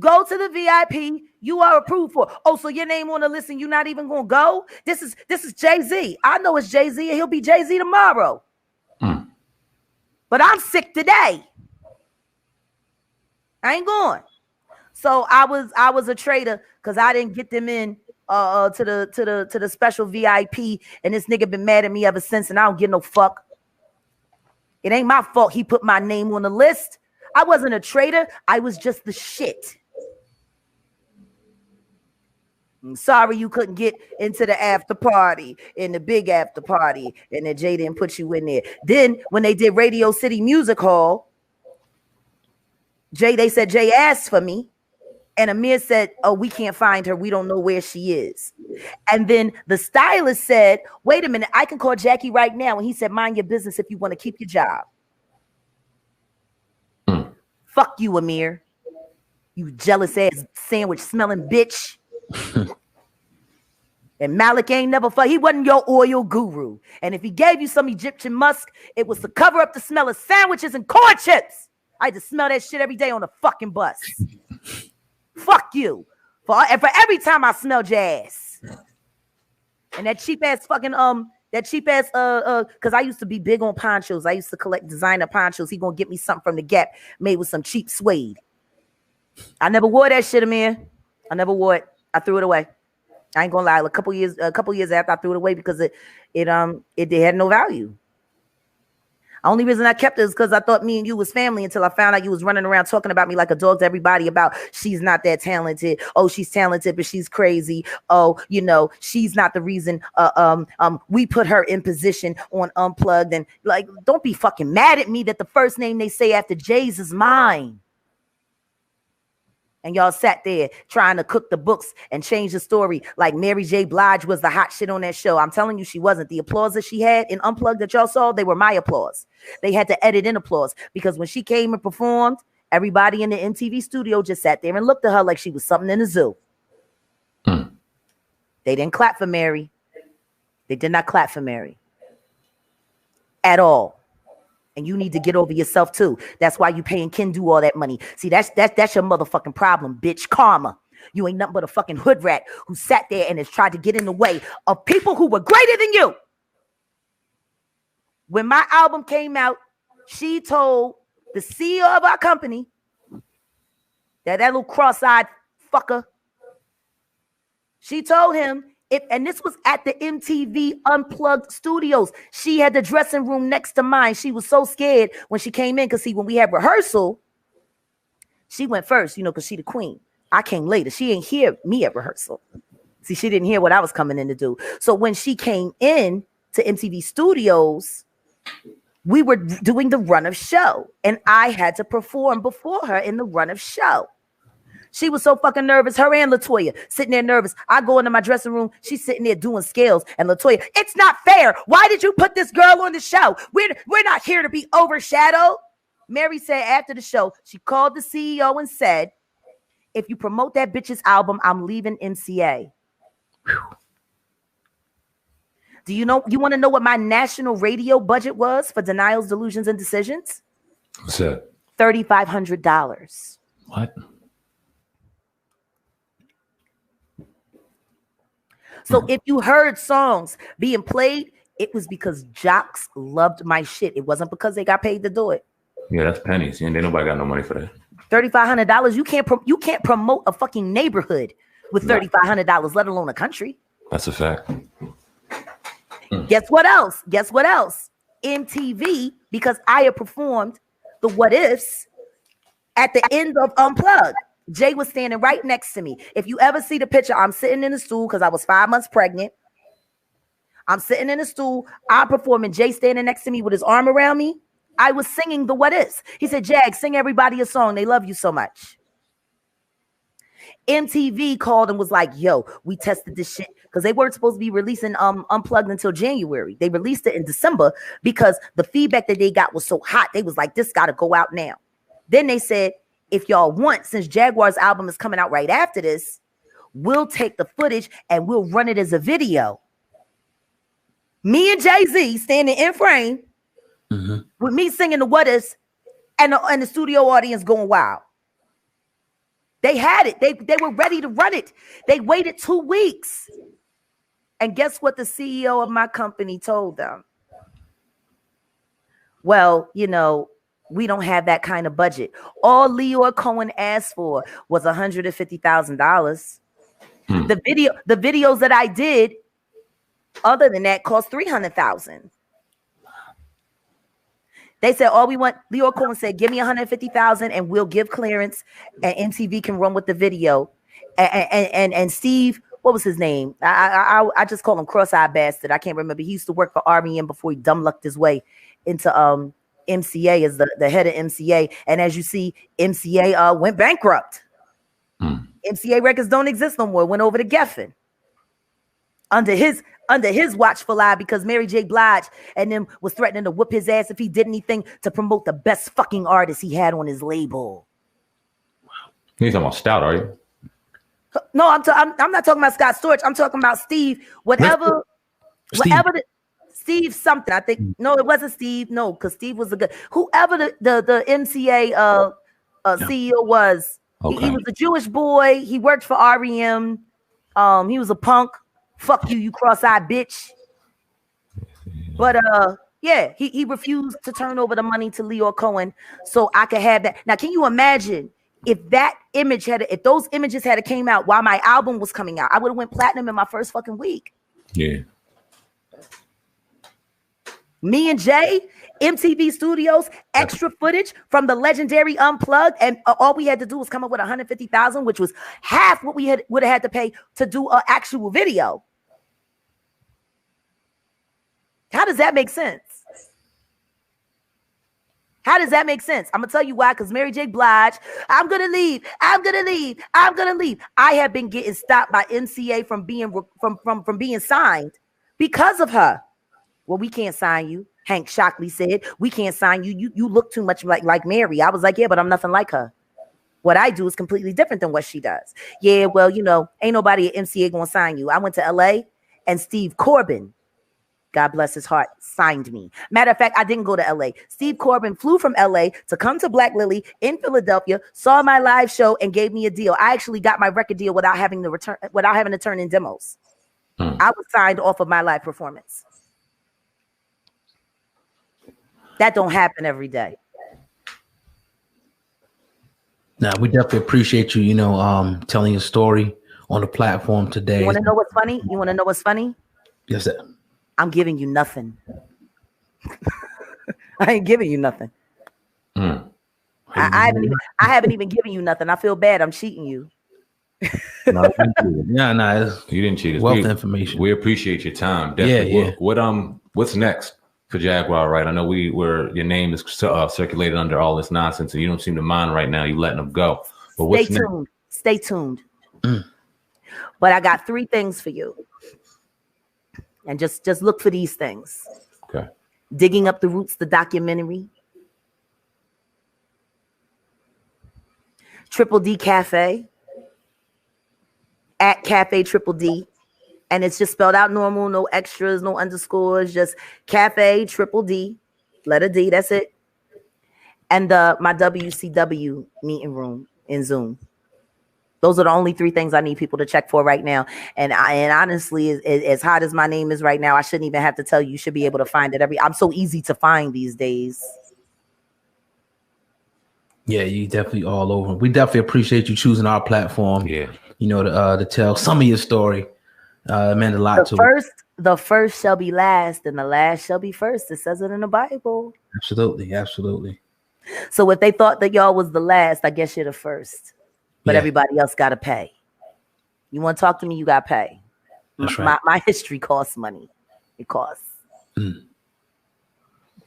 Go to the VIP. You are approved for. Oh, so your name on the list and you're not even gonna go? This is Jay-Z. I know it's Jay-Z and he'll be Jay-Z tomorrow. But I'm sick today. I ain't going. So I was a traitor because I didn't get them in to the special VIP, and this nigga been mad at me ever since, and I don't give no fuck. It ain't my fault he put my name on the list. I wasn't a traitor. I was just the shit. I'm sorry you couldn't get into the after party, in the big after party, and that Jay didn't put you in there. Then when they did Radio City Music Hall, they said Jay asked for me, and Amir said, oh, we can't find her. We don't know where she is. And then the stylist said, wait a minute, I can call Jackie right now. And he said, mind your business if you want to keep your job. Fuck you, Amir. You jealous ass sandwich smelling bitch. And Malik ain't never fuck. He wasn't your oil guru. And if he gave you some Egyptian musk, it was to cover up the smell of sandwiches and corn chips. I had to smell that shit every day on the fucking bus. Fuck you. For every time I smell your ass. And that cheap ass fucking because I used to be big on ponchos. I used to collect designer ponchos. He gonna get me something from the Gap made with some cheap suede. I never wore that shit, Amir. I never wore it. I threw it away. I ain't gonna lie. A couple years after I threw it away because it had no value. Only reason I kept it is because I thought me and you was family until I found out you was running around talking about me like a dog to everybody about she's not that talented. Oh, she's talented, but she's crazy. Oh, she's not the reason we put her in position on Unplugged. And like, don't be fucking mad at me that the first name they say after Jay's is mine. And y'all sat there trying to cook the books and change the story like Mary J. Blige was the hot shit on that show. I'm telling you, she wasn't. The applause that she had in Unplugged that y'all saw, they were my applause. They had to edit in applause because when she came and performed, everybody in the MTV studio just sat there and looked at her like she was something in the zoo. They didn't clap for Mary. They did not clap for Mary at all. And you need to get over yourself too. That's why you paying Kendu all that money. See, that's your motherfucking problem, bitch. Karma. You ain't nothing but a fucking hood rat who sat there and has tried to get in the way of people who were greater than you. When my album came out, she told the CEO of our company that little cross-eyed fucker. She told him, and this was at the MTV Unplugged studios. She had the dressing room next to mine. She was so scared when she came in because, see, when we had rehearsal, she went first, because she the queen. I came later. She ain't hear me at rehearsal. See, she didn't hear what I was coming in to do. So when she came in to MTV studios, we were doing the run of show, and I had to perform before her in the run of show. She was so fucking nervous. Her and LaToya sitting there nervous. I go into my dressing room. She's sitting there doing scales. And LaToya, it's not fair. Why did you put this girl on the show? We're not here to be overshadowed. Mary said after the show, she called the CEO and said, if you promote that bitch's album, I'm leaving MCA. Whew. Do you want to know what my national radio budget was for Denials, Delusions, and Decisions? What's that? $3,500. What? So if you heard songs being played, it was because jocks loved my shit. It wasn't because they got paid to do it. Yeah, that's pennies. And ain't nobody got no money for that. $3,500. You can't promote a fucking neighborhood with $3,500, let alone a country. That's a fact. Guess what else? MTV, because I had performed the What Ifs at the end of Unplugged. Jay was standing right next to me. If you ever see the picture, I'm sitting in the stool because I was 5 months pregnant. I'm sitting in the stool. I'm performing. Jay standing next to me with his arm around me. I was singing the What Ifs. He said, Jag, sing everybody a song. They love you so much. MTV called and was like, yo, we tested this shit because they weren't supposed to be releasing Unplugged until January. They released it in December because the feedback that they got was so hot. They was like, this got to go out now. Then they said, if y'all want, since Jaguar's album is coming out right after this, we'll take the footage and we'll run it as a video. Me and Jay-Z standing in frame with me singing the What Is and the studio audience going wild. They had it. They were ready to run it. They waited 2 weeks. And guess what the CEO of my company told them? Well, we don't have that kind of budget. All Leor Cohen asked for was $150,000. The videos that I did, other than that, cost $300,000. They said, all we want, Leor Cohen said, give me $150,000 and we'll give clearance and MTV can run with the video. And Steve, what was his name? I just call him cross-eyed bastard. I can't remember. He used to work for REM before he dumb lucked his way into MCA as the head of MCA. And as you see, MCA went bankrupt. MCA Records don't exist no more. Went over to Geffen under his watchful eye because Mary J. Blige and them was threatening to whoop his ass if he did anything to promote the best fucking artist he had on his label. You're talking about Stout, are you? No, I'm not talking about Scott Storch. I'm talking about Steve. Steve something. I think no, it wasn't Steve. No, because Steve was a good. Whoever the MCA CEO was. Okay. He was a Jewish boy. He worked for REM. He was a punk. Fuck you, you cross-eyed bitch. But yeah, he refused to turn over the money to Leor Cohen so I could have that. Now, can you imagine if those images had came out while my album was coming out? I would have went platinum in my first fucking week. Yeah. Me and Jay, MTV Studios, extra footage from the legendary Unplugged, and all we had to do was come up with $150,000, which was half what we would have had to pay to do an actual video. How does that make sense? How does that make sense? I'm gonna tell you why. Because Mary J. Blige, I'm gonna leave. I have been getting stopped by MCA from being signed because of her. Well, we can't sign you. Hank Shockley said, we can't sign you. You look too much like Mary. I was like, yeah, but I'm nothing like her. What I do is completely different than what she does. Yeah, well, ain't nobody at MCA gonna sign you. I went to LA and Steve Corbin, God bless his heart, signed me. Matter of fact, I didn't go to LA. Steve Corbin flew from LA to come to Black Lily in Philadelphia, saw my live show, and gave me a deal. I actually got my record deal without having to turn in demos. I was signed off of my live performance. That don't happen every day. Now, we definitely appreciate you, telling your story on the platform today. You want to know what's funny? Yes, sir. I'm giving you nothing. I ain't giving you nothing. I haven't even given you nothing. I feel bad. I'm cheating you. No, you didn't cheat us. Wealth information. We appreciate your time. Definitely. Yeah. What's next for Jaguar Wright? I know your name is circulated under all this nonsense, and you don't seem to mind right now. You letting them go. But what's next? Stay tuned. But I got 3 things for you. And just look for these things. Okay. Digging Up the Roots, the documentary. Triple D Cafe. At Cafe Triple D. And it's just spelled out normal, no extras, no underscores, just Cafe Triple D, letter D, that's it. And my WCW meeting room in Zoom. Those are the only 3 things I need people to check for right now. And honestly, as hot as my name is right now, I shouldn't even have to tell you. You should be able to find it. I'm so easy to find these days. Yeah, you definitely all over. We definitely appreciate you choosing our platform. Yeah. To tell some of your story. It meant a lot to us. The first shall be last, and the last shall be first. It says it in the Bible. Absolutely. So if they thought that y'all was the last, I guess you're the first. But everybody else got to pay. You want to talk to me, you got to pay. That's right. My history costs money. It costs.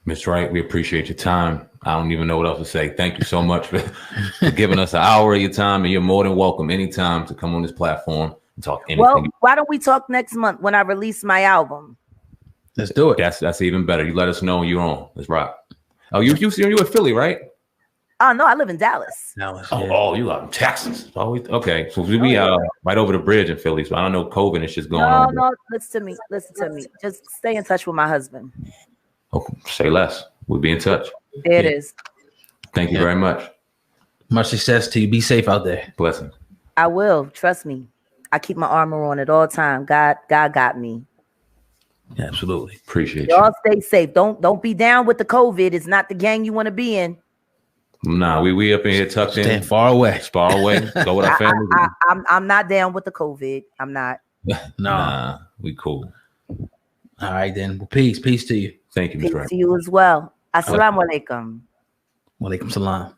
Ms. Wright, we appreciate your time. I don't even know what else to say. Thank you so much for giving us an hour of your time, and you're more than welcome anytime to come on this platform and talk anything. Well, why don't we talk next month when I release my album? Let's do it. That's even better. You let us know when you're on. Let's rock. Oh, you in Philly, right? Oh no, I live in Dallas. Oh, you out in Texas? Okay, so we right over the bridge in Philly. So I don't know, COVID is just going on. No, listen to me. Just stay in touch with my husband. Oh, say less. We'll be in touch. There it is. Thank you very much. Much success to you. Be safe out there. Blessings. I will. Trust me. I keep my armor on at all time. God got me. Yeah, absolutely. Appreciate Y'all you. stay safe. Don't be down with the COVID. It's not the gang you want to be in. Nah, we up in here tucked in. Stand far away. Far away. Go with our family. I'm not down with the COVID. I'm not. No. Nah, we cool. All right, then. Well, peace. Peace to you. Thank you, Ms. Peace Wright. to you as well. Assalamu alaikum. Walaikum salam.